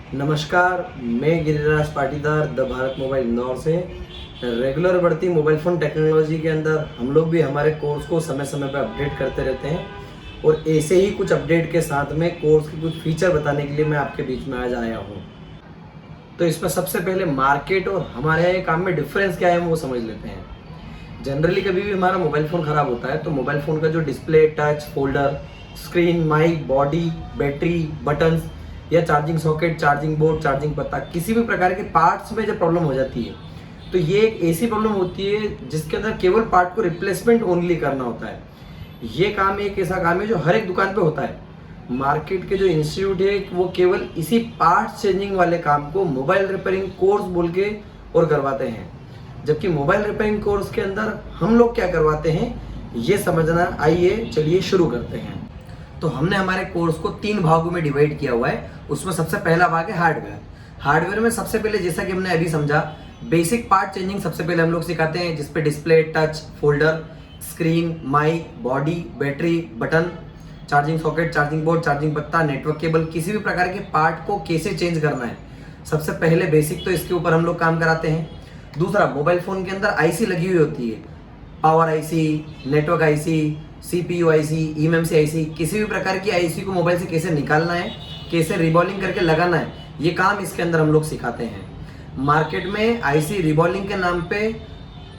नमस्कार, मैं Giriraj Patidar the Bharat mobile Indore से। रेगुलर बढ़ती मोबाइल फ़ोन टेक्नोलॉजी के अंदर हम लोग भी हमारे कोर्स को समय समय पर अपडेट करते रहते हैं और ऐसे ही कुछ अपडेट के साथ में कोर्स के कुछ फीचर बताने के लिए मैं आपके बीच में आज आया हूँ। तो इसमें सबसे पहले मार्केट और हमारे यहाँ काम में डिफरेंस क्या है वो समझ लेते हैं। जनरली कभी भी हमारा मोबाइल फ़ोन ख़राब होता है तो मोबाइल फ़ोन का जो display, touch, folder, screen, mic, body, battery, buttons या charging socket, charging board, charging पत्ता, किसी भी प्रकार के पार्ट्स में जब प्रॉब्लम हो जाती है तो ये एक ऐसी प्रॉब्लम होती है जिसके अंदर केवल पार्ट को रिप्लेसमेंट ओनली करना होता है। ये काम एक ऐसा काम है जो हर एक दुकान पे होता है। मार्केट के जो इंस्टीट्यूट है वो केवल इसी पार्ट्स चेंजिंग वाले काम को मोबाइल रिपेयरिंग कोर्स बोल के और करवाते हैं, जबकि मोबाइल रिपेयरिंग कोर्स के अंदर हम लोग क्या करवाते हैं ये समझना। आइए चलिए शुरू करते हैं। तो हमने हमारे कोर्स को 3 भागों में डिवाइड किया हुआ है। उसमें सबसे पहला भाग है हार्डवेयर। हार्डवेयर में सबसे पहले, जैसा कि हमने अभी समझा, बेसिक पार्ट चेंजिंग सबसे पहले हम लोग सिखाते हैं, जिसपे display, touch, folder, screen, mic, body, battery, button, charging socket, charging board, charging पत्ता, नेटवर्क केबल, किसी भी प्रकार के पार्ट को कैसे चेंज करना है, सबसे पहले बेसिक तो इसके ऊपर हम लोग काम कराते हैं। दूसरा, मोबाइल फोन के अंदर आईसी लगी हुई होती है, power IC, network IC, CPU IC, eMMC IC, किसी भी प्रकार की आईसी को मोबाइल से कैसे निकालना है, कैसे रिबॉलिंग करके लगाना है, ये काम इसके अंदर हम लोग सिखाते हैं। मार्केट में आईसी रिबॉलिंग के नाम पे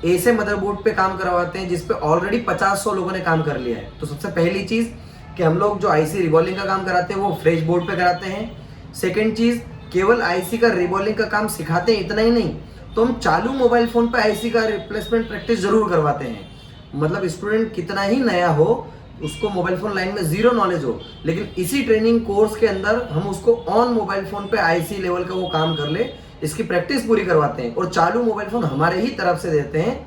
ऐसे मदरबोर्ड पे काम करवाते हैं जिसपे ऑलरेडी 50-100 लोगों ने काम कर लिया है। तो सबसे पहली चीज कि हम लोग जो आईसी रिबॉलिंग का काम कराते हैं वो फ्रेश बोर्ड पे कराते हैं। सेकेंड चीज, केवल आईसी का रिबॉलिंग का काम सिखाते हैं, इतना ही नहीं, तो हम चालू मोबाइल फोन पे आईसी का रिप्लेसमेंट प्रैक्टिस जरूर करवाते हैं। मतलब स्टूडेंट कितना ही नया हो, उसको मोबाइल फोन लाइन में जीरो नॉलेज हो, लेकिन इसी ट्रेनिंग कोर्स के अंदर हम उसको ऑन मोबाइल फोन पे आईसी लेवल का वो काम कर ले, इसकी प्रैक्टिस पूरी करवाते हैं। और चालू मोबाइल फोन हमारे ही तरफ से देते हैं,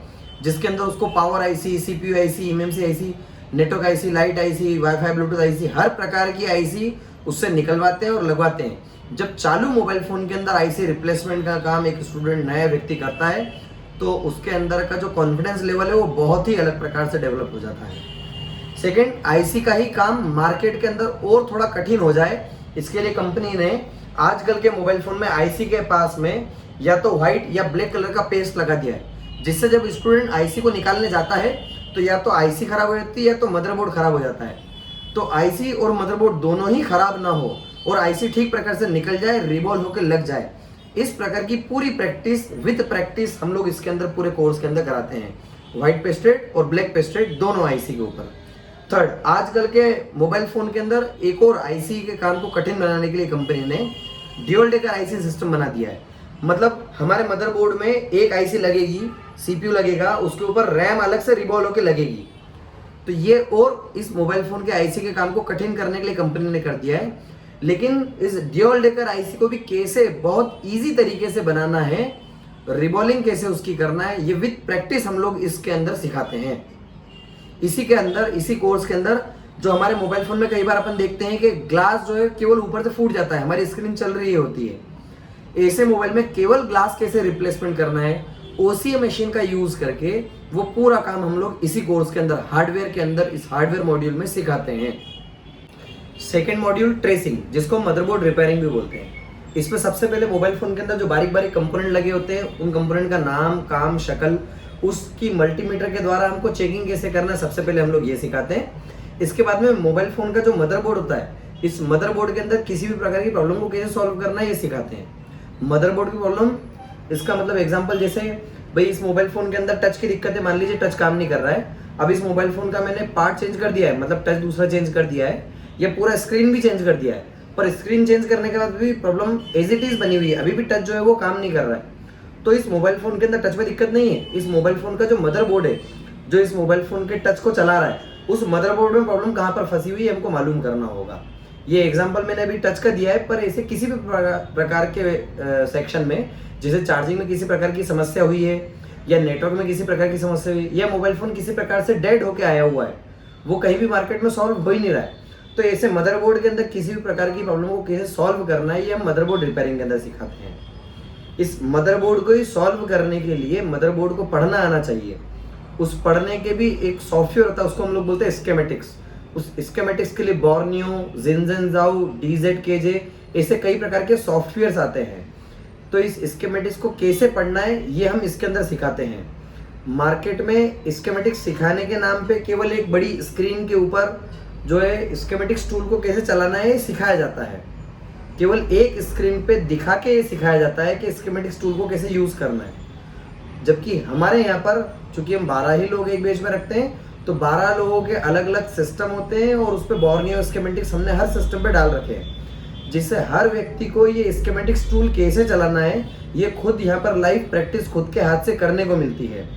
जिसके अंदर उसको power IC, CPU IC, eMMC IC, network IC, light IC, WiFi Bluetooth IC, हर प्रकार की आईसी उससे निकलवाते हैं और लगवाते हैं। जब चालू मोबाइल फोन के अंदर आईसी रिप्लेसमेंट का काम एक स्टूडेंट, नया व्यक्ति करता है तो उसके अंदर का जो कॉन्फिडेंस लेवल है वो बहुत ही अलग प्रकार से डेवलप हो जाता है। सेकेंड, आईसी का ही काम मार्केट के अंदर और थोड़ा कठिन हो जाए, इसके लिए कंपनी ने आजकल के मोबाइल फोन में आईसी के पास में या तो व्हाइट या ब्लैक कलर का पेस्ट लगा दिया है, जिससे जब स्टूडेंट आईसी को निकालने जाता है तो या तो आईसी खराब हो जाती है या तो मदरबोर्ड खराब हो जाता है। तो आईसी और मदरबोर्ड दोनों ही खराब ना हो और आईसी ठीक प्रकार से निकल जाए, रिबॉल होकर लग जाए, इस प्रकार की पूरी प्रैक्टिस विद प्रैक्टिस हम लोग इसके अंदर पूरे कोर्स के अंदर कराते हैं, व्हाइट पेस्टेड और ब्लैक पेस्टेड दोनों आईसी के ऊपर। थर्ड, आजकल के मोबाइल फोन के अंदर एक और आईसी के काम को कठिन बनाने के लिए कंपनी ने ड्यूल डेकर आईसी सिस्टम बना दिया है। मतलब हमारे मदरबोर्ड में एक आईसी लगेगी, सीपीयू लगेगा, उसके ऊपर रैम अलग से रिबॉल होकर लगेगी। तो ये और इस मोबाइल फोन के आईसी के काम को कठिन करने के लिए कंपनी ने कर दिया है। लेकिन इस ड्यूल डेकर आईसी को भी कैसे बहुत इजी तरीके से बनाना है, रिबॉलिंग कैसे उसकी करना है, ये विद प्रैक्टिस हम लोग इसके अंदर सिखाते हैं। इसी के अंदर, इसी कोर्स के अंदर, जो हमारे मोबाइल फोन में कई बार अपन देखते हैं कि ग्लास जो है केवल ऊपर से फूट जाता है, हमारी स्क्रीन चल रही होती है, ऐसे मोबाइल में केवल ग्लास कैसे रिप्लेसमेंट करना है, ओसीए मशीन का यूज करके वो पूरा काम हम लोग इसी कोर्स के अंदर, हार्डवेयर के अंदर, इस हार्डवेयर मॉड्यूल में सिखाते हैं। सेकेंड मॉड्यूल ट्रेसिंग, जिसको मदरबोर्ड रिपेयरिंग भी बोलते हैं। इसमें सबसे पहले मोबाइल फोन के अंदर जो बारीक बारीक कंपोनेंट लगे होते हैं, उन कंपोनेंट का नाम, काम, शक्ल, उसकी मल्टीमीटर के द्वारा हमको चेकिंग कैसे करना है, सबसे पहले हम लोग ये सिखाते हैं। इसके बाद में मोबाइल फोन का जो मदरबोर्ड होता है, इस मदरबोर्ड के अंदर किसी भी प्रकार की प्रॉब्लम को कैसे सॉल्व करना है ये सिखाते हैं। मदरबोर्ड की प्रॉब्लम, इसका मतलब एग्जांपल, जैसे भाई इस मोबाइल फोन के अंदर टच की दिक्कत है, मान लीजिए टच काम नहीं कर रहा है, अब इस मोबाइल फोन का मैंने पार्ट चेंज कर दिया है, मतलब टच दूसरा चेंज कर दिया है, या पूरा स्क्रीन भी चेंज कर दिया है, पर स्क्रीन चेंज करने के बाद भी प्रॉब्लम एज इट इज बनी हुई है, अभी भी टच जो है वो काम नहीं कर रहा है। तो इस मोबाइल फोन के अंदर टच में दिक्कत नहीं है, इस मोबाइल फोन का जो मदरबोर्ड है, जो इस मोबाइल फोन के टच को चला रहा है, उस मदरबोर्ड में प्रॉब्लम कहाँ पर फंसी हुई है हमको मालूम करना होगा। ये एग्जांपल मैंने अभी टच का दिया है, पर ऐसे किसी भी प्रकार के सेक्शन में, जैसे चार्जिंग में किसी प्रकार की समस्या हुई है, या नेटवर्क में किसी प्रकार की समस्या हुई, या मोबाइल फोन किसी प्रकार से डेड होके आया हुआ है, वो कहीं भी मार्केट में सॉल्व हो ही नहीं रहा है, तो ऐसे मदरबोर्ड के अंदर किसी भी प्रकार की प्रॉब्लम को कैसे सॉल्व करना है, ये हम मदरबोर्ड रिपेयरिंग के अंदर सिखाते हैं। इस मदरबोर्ड को ही सॉल्व करने के लिए मदरबोर्ड को पढ़ना आना चाहिए। उस पढ़ने के भी एक सॉफ्टवेयर होता है, उसको हम लोग बोलते हैं स्कीमेटिक्स। उस स्कीमेटिक्स के लिए बोर्नियो, जिनजेनजाओ, डीजेडकेजे, ऐसे कई प्रकार के सॉफ्टवेयर्स आते हैं। तो इस स्कीमेटिक्स को कैसे पढ़ना है ये हम इसके अंदर सिखाते हैं। मार्केट में स्कीमेटिक्स सिखाने के नाम पे केवल एक बड़ी स्क्रीन के ऊपर जो है स्कीमेटिक्स टूल को कैसे चलाना है सिखाया जाता है। केवल एक स्क्रीन पे दिखा के ये सिखाया जाता है कि स्कीमेटिक्स टूल को कैसे यूज़ करना है। जबकि हमारे यहाँ पर चूंकि हम 12 ही लोग एक बेच में रखते हैं, तो 12 लोगों के अलग अलग सिस्टम होते हैं और उस पर बोर्नियो स्कीमेटिक्स हमने हर सिस्टम पे डाल रखे हैं, जिससे हर व्यक्ति को ये स्कीमेटिक्स टूल कैसे चलाना है ये खुद यहाँ पर लाइव प्रैक्टिस खुद के हाथ से करने को मिलती है।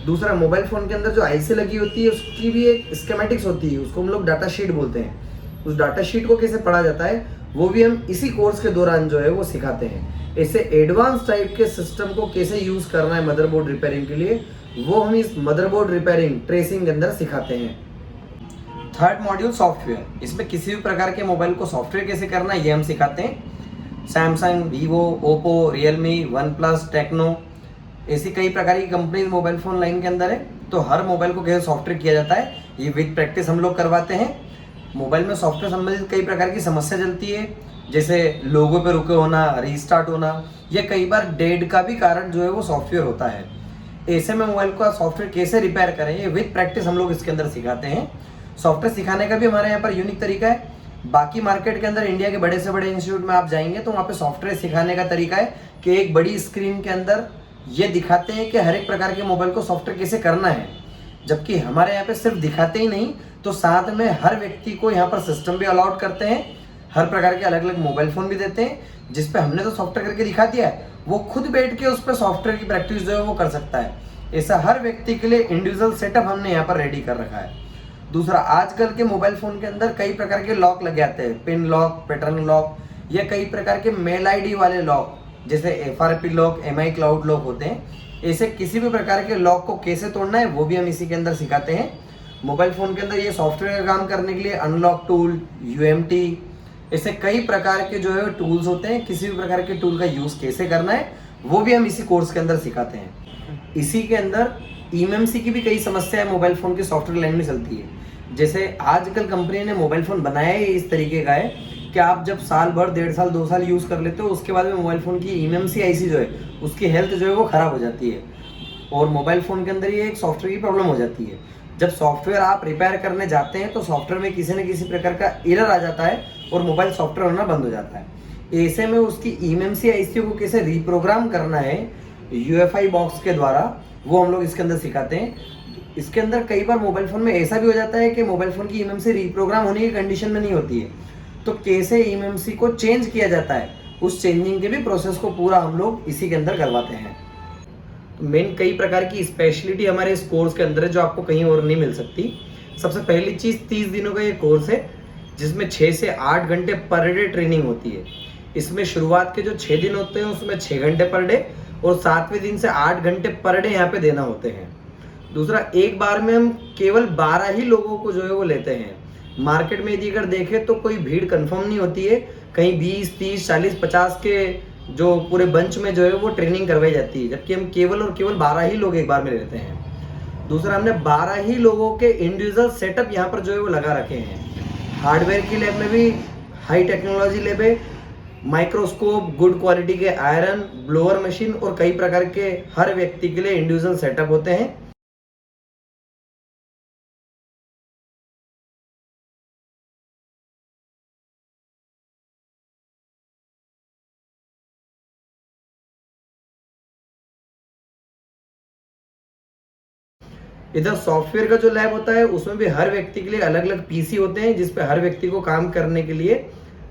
दूसरा, मोबाइल फ़ोन के अंदर जो आईसी लगी होती है उसकी भी एक स्कीमेटिक्स होती है, उसको हम लोग डाटा शीट बोलते हैं। उस डाटा शीट को कैसे पढ़ा जाता है वो भी हम इसी कोर्स के दौरान जो है वो सिखाते हैं। ऐसे एडवांस टाइप के सिस्टम को कैसे यूज़ करना है मदरबोर्ड रिपेयरिंग के लिए, वो हम इस मदरबोर्ड रिपेयरिंग ट्रेसिंग के अंदर सिखाते हैं। थर्ड मॉड्यूल सॉफ्टवेयर, इसमें किसी भी प्रकार के मोबाइल को सॉफ्टवेयर कैसे करना है ये हम सिखाते हैं। Samsung, Vivo, Oppo, Realme, OnePlus, Tecno, ऐसी कई प्रकार की कंपनी मोबाइल फ़ोन लाइन के अंदर है। तो हर मोबाइल को कैसे सॉफ्टवेयर किया जाता है ये विद प्रैक्टिस हम लोग करवाते हैं। मोबाइल में सॉफ्टवेयर संबंधित कई प्रकार की समस्या चलती है, जैसे लोगो पे रुके होना, रीस्टार्ट होना, या कई बार डेड का भी कारण जो है वो सॉफ्टवेयर होता है। ऐसे में मोबाइल का सॉफ्टवेयर कैसे रिपेयर करें ये विद प्रैक्टिस हम लोग इसके अंदर सिखाते हैं। सॉफ्टवेयर सिखाने का भी हमारे यहाँ पर यूनिक तरीका है। बाकी मार्केट के अंदर इंडिया के बड़े से बड़े इंस्टीट्यूट में आप जाएंगे तो वहाँ पे सॉफ्टवेयर सिखाने का तरीका है कि एक बड़ी स्क्रीन के अंदर ये दिखाते हैं कि हर एक प्रकार के मोबाइल को सॉफ्टवेयर कैसे करना है। जबकि हमारे यहाँ पे सिर्फ दिखाते ही नहीं, तो साथ में हर व्यक्ति को यहाँ पर सिस्टम भी अलाउड करते हैं, हर प्रकार के अलग अलग मोबाइल फ़ोन भी देते हैं, जिस पे हमने तो सॉफ्टवेयर करके दिखा दिया है, वो खुद बैठ के उस पर सॉफ्टवेयर की प्रैक्टिस जो है वो कर सकता है। ऐसा हर व्यक्ति के लिए इंडिविजुअल सेटअप हमने यहाँ पर रेडी कर रखा है। दूसरा, आजकल के मोबाइल फ़ोन के अंदर कई प्रकार के लॉक लग जाते हैं, पिन लॉक, पैटर्न लॉक, या कई प्रकार के मेल आईडी वाले लॉक, जैसे FRP lock, MI cloud lock होते हैं। ऐसे किसी भी प्रकार के लॉक को कैसे तोड़ना है वो भी हम इसी के अंदर सिखाते हैं। मोबाइल फ़ोन के अंदर ये सॉफ्टवेयर का काम करने के लिए अनलॉक टूल, UMT, ऐसे कई प्रकार के जो है टूल्स होते हैं। किसी भी प्रकार के टूल का यूज़ कैसे करना है वो भी हम इसी कोर्स के अंदर सिखाते हैं। इसी के अंदर eMMC की भी कई समस्याएं मोबाइल फ़ोन की सॉफ्टवेयर लाइन में चलती है। जैसे आजकल कंपनी ने मोबाइल फ़ोन बनाया ही इस तरीके का है कि आप जब साल भर, 1.5 साल, 2 साल यूज़ कर लेते हो, उसके बाद में मोबाइल फ़ोन की eMMC IC जो है उसकी हेल्थ जो है वो ख़राब हो जाती है, और मोबाइल फ़ोन के अंदर ये एक सॉफ्टवेयर की प्रॉब्लम हो जाती है। जब सॉफ्टवेयर आप रिपेयर करने जाते हैं तो सॉफ्टवेयर में किसी न किसी प्रकार का एरर आ जाता है और मोबाइल सॉफ्टवेयर होना बंद हो जाता है। ऐसे में उसकी eMMC IC को कैसे रीप्रोग्राम करना है UEFI बॉक्स के द्वारा, वो हम लोग इसके अंदर सिखाते हैं। इसके अंदर कई बार मोबाइल फ़ोन में ऐसा भी हो जाता है कि मोबाइल फ़ोन की eMMC रीप्रोग्राम होने की कंडीशन में नहीं होती है, तो कैसे eMMC को चेंज किया जाता है, उस चेंजिंग के भी प्रोसेस को पूरा हम लोग इसी के अंदर करवाते हैं। तो मेन कई प्रकार की स्पेशलिटी हमारे इस कोर्स के अंदर है जो आपको कहीं और नहीं मिल सकती। सबसे पहली चीज़, 30 दिनों का ये कोर्स है जिसमें 6 से 8 घंटे पर डे ट्रेनिंग होती है। इसमें शुरुआत के जो 6 दिन होते हैं उसमें 6 घंटे पर डे, और 7वें दिन से 8 घंटे पर डे यहाँ पे देना होते हैं। दूसरा, एक बार में हम केवल 12 ही लोगों को जो है वो लेते हैं। मार्केट में यदि अगर देखें तो कोई भीड़ कंफर्म नहीं होती है, कहीं 20, 30, 40, 50 के जो पूरे बंच में जो है वो ट्रेनिंग करवाई जाती है, जबकि हम केवल और केवल 12 ही लोग एक बार में लेते हैं। दूसरा, हमने 12 ही लोगों के इंडिविजुअल सेटअप यहाँ पर जो है वो लगा रखे हैं। हार्डवेयर की लैब में भी हाई टेक्नोलॉजी लैब है, माइक्रोस्कोप, गुड क्वालिटी के आयरन, ब्लोअर मशीन, और कई प्रकार के हर व्यक्ति के लिए इंडिविजुअल सेटअप होते हैं। इधर सॉफ्टवेयर का जो लैब होता है उसमें भी हर व्यक्ति के लिए अलग अलग PC होते हैं, जिसपे हर व्यक्ति को काम करने के लिए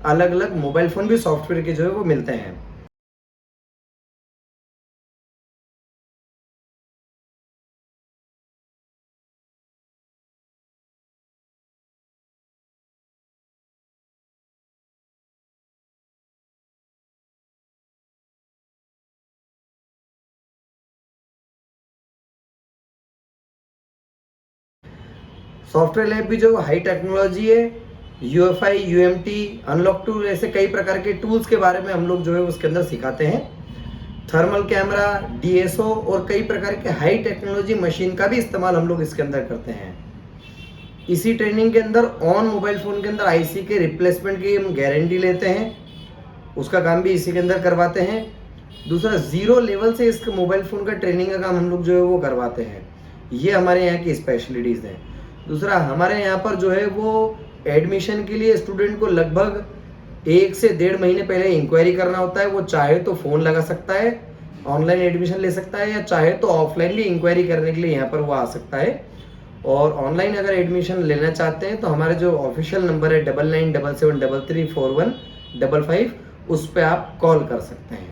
अलग अलग मोबाइल फ़ोन भी सॉफ्टवेयर के जो है वो मिलते हैं। सॉफ्टवेयर लैब भी जो हाई टेक्नोलॉजी है, UEFI, UMT, अनलॉक टूल, ऐसे कई प्रकार के टूल्स के बारे में हम लोग जो है उसके अंदर सिखाते हैं। थर्मल कैमरा, DSO और कई प्रकार के हाई टेक्नोलॉजी मशीन का भी इस्तेमाल हम लोग इसके अंदर करते हैं। इसी ट्रेनिंग के अंदर ऑन मोबाइल फ़ोन के अंदर IC के रिप्लेसमेंट की हम गारंटी लेते हैं। उसका काम भी इसी के अंदर करवाते हैं। दूसरा, ज़ीरो लेवल से इस मोबाइल फ़ोन का ट्रेनिंग का काम हम लोग जो है वो करवाते हैं। ये हमारे यहाँ की स्पेशलिटीज़ हैं। दूसरा, हमारे यहाँ पर जो है वो एडमिशन के लिए स्टूडेंट को लगभग 1 से 1.5 महीने पहले इंक्वायरी करना होता है। वो चाहे तो फ़ोन लगा सकता है, ऑनलाइन एडमिशन ले सकता है, या चाहे तो ऑफलाइन भी इंक्वायरी करने के लिए यहाँ पर वो आ सकता है। और ऑनलाइन अगर एडमिशन लेना चाहते हैं तो हमारे जो ऑफिशियल नंबर है 9977334155, उस पे आप कॉल कर सकते हैं।